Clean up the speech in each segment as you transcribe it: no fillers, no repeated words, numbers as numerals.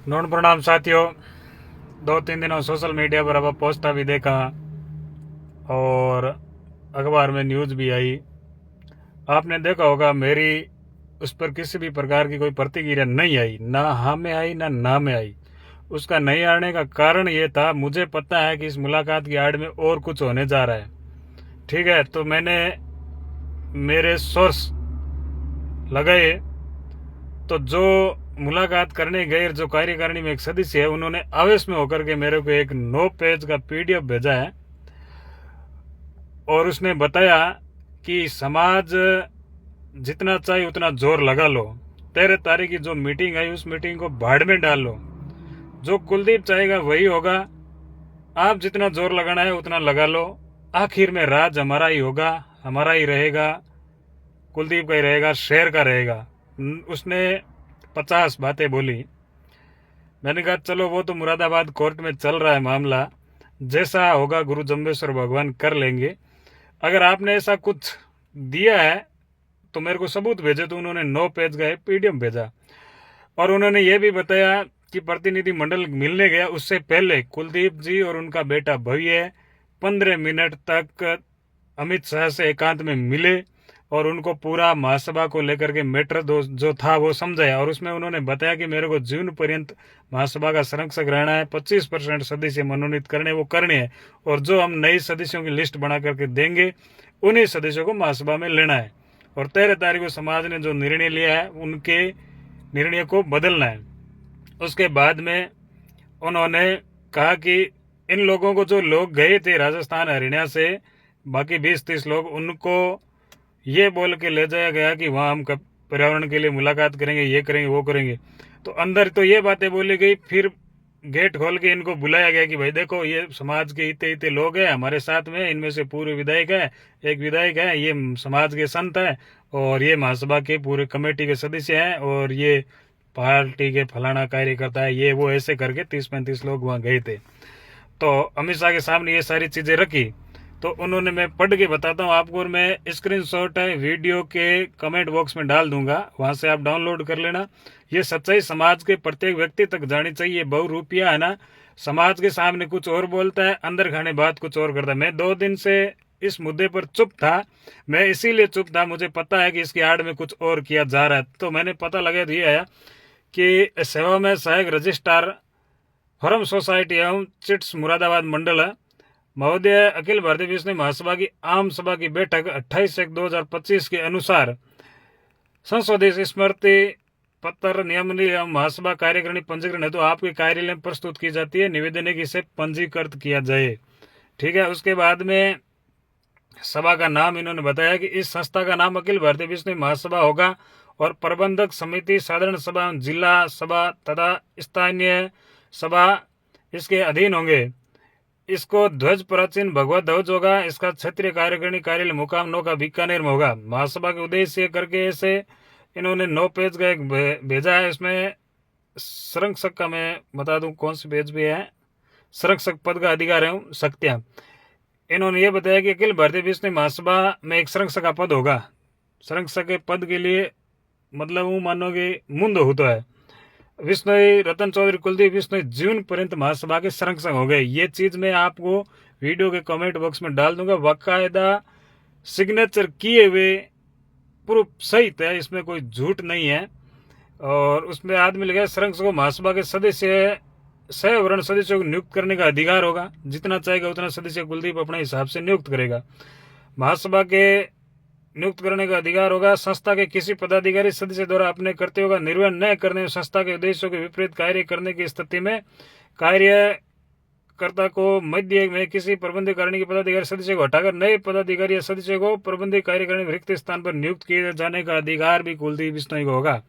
Known प्रणाम साथियों। 2-3 दिनों सोशल मीडिया पर अब पोस्टा भी देखा और अखबार में न्यूज़ भी आई। आपने देखा होगा मेरी उस पर किसी भी प्रकार की कोई प्रतिक्रिया नहीं आई, ना हाँ में आई ना में आई। उसका नहीं आने का कारण ये था, मुझे पता है कि इस मुलाकात की आड़ में और कुछ होने जा रहा है। ठीक है, तो मैंने मेरे सोर्स लगाए, तो जो मुलाकात करने गए जो कार्यकारिणी में एक सदस्य है, उन्होंने आवेश में होकर के मेरे को एक 9 पेज का पीडीएफ भेजा है और उसने बताया कि समाज जितना चाहिए उतना जोर लगा लो। 13 तारीख की जो मीटिंग आई उस मीटिंग को भाड़ में डाल लो। जो कुलदीप चाहेगा वही होगा। आप जितना जोर लगाना है उतना लगा लो। आखिर में राज हमारा ही होगा, हमारा ही रहेगा, कुलदीप का ही रहेगा, शहर का रहेगा। उसने 50 बातें बोली। मैंने कहा चलो वो तो मुरादाबाद कोर्ट में चल रहा है मामला, जैसा होगा गुरु जम्बेश्वर भगवान कर लेंगे। अगर आपने ऐसा कुछ दिया है तो मेरे को सबूत भेजे। तो उन्होंने 9 पेज का पीडीएफ भेजा और उन्होंने ये भी बताया कि प्रतिनिधि मंडल मिलने गया उससे पहले कुलदीप जी और उनका बेटा भव्य 15 मिनट तक अमित शाह से एकांत में मिले और उनको पूरा महासभा को लेकर के मैटर जो था वो समझाया। और उसमें उन्होंने बताया कि मेरे को जीवन पर्यंत महासभा का संरक्षक रहना है, 25% सदस्य मनोनीत करने वो करने हैं और जो हम नई सदस्यों की लिस्ट बना करके देंगे उन्हीं सदस्यों को महासभा में लेना है। और 13 तारीख को समाज ने जो निर्णय लिया है उनके निर्णय को बदलना है। उसके बाद में उन्होंने कहा कि इन लोगों को जो लोग गए थे राजस्थान हरियाणा से, बाकी 20-30 लोग, उनको ये बोल के ले जाया गया कि वहाँ हम पर्यावरण के लिए मुलाकात करेंगे, ये करेंगे, वो करेंगे। तो अंदर तो ये बातें बोली गई, फिर गेट खोल के इनको बुलाया गया कि भाई देखो ये समाज के इतने इतने लोग हैं हमारे साथ में, इनमें से पूर्व विधायक है, एक विधायक है, ये समाज के संत है और ये महासभा के पूरे कमेटी के सदस्य हैं और ये पार्टी के फलाना कार्यकर्ता है, ये वो, ऐसे करके 30-35 लोग वहाँ गए थे। तो अमित शाह के सामने ये सारी चीजें रखी। तो उन्होंने, मैं पढ़ के बताता हूँ आपको और मैं स्क्रीनशॉट है वीडियो के कमेंट बॉक्स में डाल दूंगा, वहां से आप डाउनलोड कर लेना। ये सच्चाई समाज के प्रत्येक व्यक्ति तक जानी चाहिए। बहुरूपिया है ना, समाज के सामने कुछ और बोलता है, अंदर खाने बात कुछ और करता है। मैं 2 दिन से इस मुद्दे पर चुप था। मैं इसीलिए चुप था, मुझे पता है कि इसकी आड़ में कुछ और किया जा रहा है। तो मैंने पता लगा दिया कि सेवा में सहायक रजिस्ट्रार फॉरम सोसाइटी एवं चिट्स मुरादाबाद मंडल महोदय अखिल भारतीय विष्णु महासभा की आम सभा की बैठक 28/1/2025 के अनुसार संशोधित स्मृति पत्र नियम एवं महासभा कार्यकारिणी पंजीकरण हेतु आपके कार्यालय में प्रस्तुत की जाती है। निवेदन है कि इसे पंजीकृत किया जाए। ठीक है। उसके बाद में सभा का नाम इन्होंने बताया कि इस संस्था का नाम अखिल भारतीय विष्णु महासभा होगा और प्रबंधक समिति, साधारण सभा, जिला सभा तथा स्थानीय सभा इसके अधीन होंगे। इसको ध्वज प्राचीन भगवत ध्वज होगा। इसका क्षेत्रीय कार्यकारिणी कार्यालय मुकाम नौका बीकानेर में होगा। महासभा के उद्देश्य करके ऐसे इन्होंने 9 पेज का एक भेजा है। इसमें संरक्षक का मैं बता दूं कौन से पेज पे है, संरक्षक पद का अधिकार है शक्तियां। इन्होंने ये बताया कि अखिल भारतीय विष्णु महासभा में एक संरक्षक का पद होगा। संरक्षक के पद के लिए मतलब वो मानोगे मुंद होता है। विष्णु रतन चौधरी कुलदीप विष्णु जीवन पर्यंत महासभा के संरक्षक हो गए। ये चीज मैं आपको वीडियो के कमेंट बॉक्स में डाल दूंगा, बाकायदा सिग्नेचर किए हुए प्रूफ सहित है, इसमें कोई झूठ नहीं है। और उसमें आदमी लिखा है संरक्षक को महासभा के सदस्य सवर्ण सदस्यों को नियुक्त करने का अधिकार होगा। जितना चाहेगा उतना सदस्य कुलदीप अपने हिसाब से नियुक्त करेगा। महासभा के नियुक्त करने का अधिकार होगा। संस्था के किसी पदाधिकारी सदस्य द्वारा अपने कर्तव्यों का निर्वहन न करने में संस्था के उद्देश्यों के विपरीत कार्य करने की स्थिति में कार्यकर्ता को मध्य में किसी प्रबंधक कार्यकारिणी के पदाधिकारी सदस्य को हटाकर नए पदाधिकारी या सदस्य को प्रबंधक कार्यकारिणी में रिक्त स्थान पर नियुक्त किए जाने का अधिकार भी कुलदीप बिश्नोई को होगा।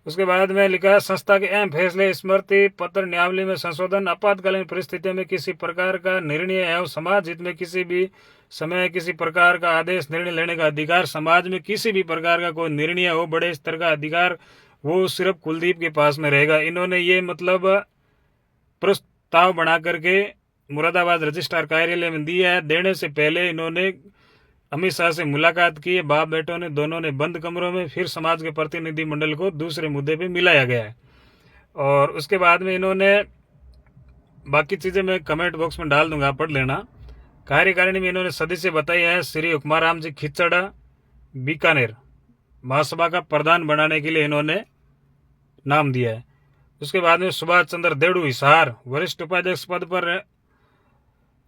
उसके बाद में लिखा संस्था के अहम फैसले, स्मृति पत्र नियमावली में संशोधन, आपातकालीन परिस्थितियों में किसी प्रकार का निर्णय एवं समाज हित में किसी भी समय किसी प्रकार का आदेश निर्णय लेने का अधिकार, समाज में किसी भी प्रकार का कोई निर्णय हो बड़े स्तर का अधिकार वो सिर्फ कुलदीप के पास में रहेगा। इन्होंने ये मतलब प्रस्ताव बना करके मुरादाबाद रजिस्ट्रार कार्यालय में दिया है। देने से पहले इन्होंने अमित शाह से मुलाकात की है। बाप बेटों ने दोनों ने बंद कमरों में। फिर समाज के प्रतिनिधि मंडल को दूसरे मुद्दे पे मिलाया गया है। और उसके बाद में इन्होंने बाकी चीज़ें मैं कमेंट बॉक्स में डाल दूंगा, पढ़ लेना। कार्यकारिणी में इन्होंने सदस्य बताई है श्री हुक्माराम जी खिचड़ बीकानेर, महासभा का प्रधान बनाने के लिए इन्होंने नाम दिया है। उसके बाद में सुभाष चंद्र देड़ू हिसार वरिष्ठ उपाध्यक्ष पद पर है।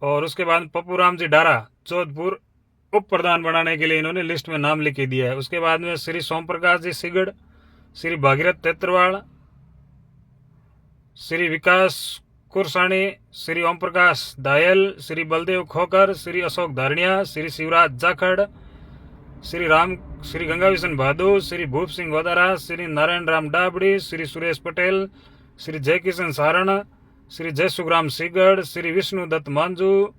और उसके बाद पप्पूराम जी डारा जोधपुर उप प्रधान बनाने के लिए इन्होंने लिस्ट में नाम लिख दिया है। उसके बाद में श्री सोम प्रकाश जी सिगड़, श्री भागीरथ तेत्रवाल, श्री विकास कुरसाणी, श्री ओम प्रकाश दायल, श्री बलदेव खोकर, श्री अशोक धारणिया, श्री शिवराज जाखड़, श्री गंगाविशन भादु, श्री भूप सिंह वदारा, श्री नारायण राम डाबड़ी, श्री सुरेश पटेल, श्री जयकिशन सारण, श्री जयसुग्राम सिगड़, श्री विष्णु दत्त मांझू,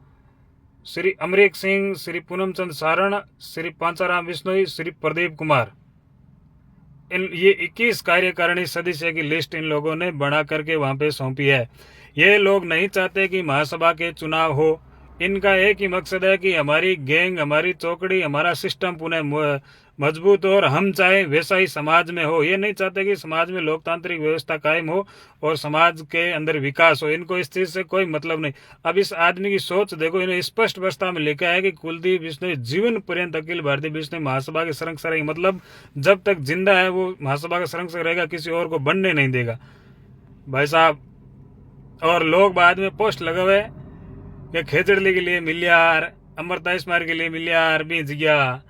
श्री अमरीक सिंह, श्री पूनमचंद सारण, श्री पांचाराम बिश्नोई, श्री प्रदीप कुमार। ये 21 कार्यकारिणी सदस्य की लिस्ट इन लोगों ने बना करके वहां पे सौंपी है। ये लोग नहीं चाहते कि महासभा के चुनाव हो। इनका एक ही मकसद है कि हमारी गैंग, हमारी चौकड़ी, हमारा सिस्टम पुनः मजबूत हो और हम चाहे वैसा ही समाज में हो। ये नहीं चाहते कि समाज में लोकतांत्रिक व्यवस्था कायम हो और समाज के अंदर विकास हो। इनको इस चीज से कोई मतलब नहीं। अब इस आदमी की सोच देखो, इन्हें स्पष्ट प्रस्ताव में लिखा है कि कुलदीप बिश्नोई जीवन पर्यंत अखिल भारतीय बिश्नोई महासभा के संरक्षक रहेंगे। मतलब जब तक जिंदा है वो महासभा का संरक्षक रहेगा, किसी और को बनने नहीं देगा भाई साहब। और लोग बाद में पोस्ट लगे हुए कि खेजड़ली के लिए मिलियार, अमृता स्मारक के लिए मिलियार, बीज गया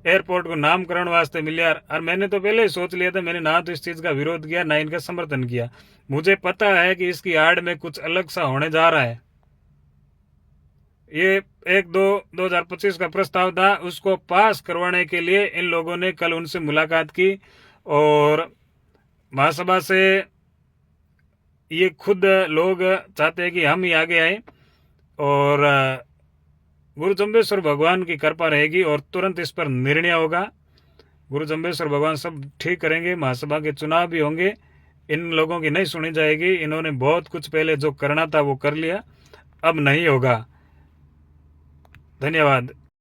एयरपोर्ट को नामकरण वास्ते मिलियार। और मैंने तो पहले ही सोच लिया था, मैंने ना तो इस चीज का विरोध किया ना इनका समर्थन किया। मुझे पता है कि इसकी आड़ में कुछ अलग सा होने जा रहा है। ये 1/2/2025 का प्रस्ताव था, उसको पास करवाने के लिए इन लोगों ने कल उनसे मुलाकात की और महासभा से ये खुद लोग चाहते हैं कि हम ही आगे आए और गुरु जम्बेश्वर भगवान की कृपा रहेगी और तुरंत इस पर निर्णय होगा। गुरु जम्बेश्वर भगवान सब ठीक करेंगे। महासभा के चुनाव भी होंगे। इन लोगों की नहीं सुनी जाएगी। इन्होंने बहुत कुछ पहले जो करना था वो कर लिया, अब नहीं होगा। धन्यवाद।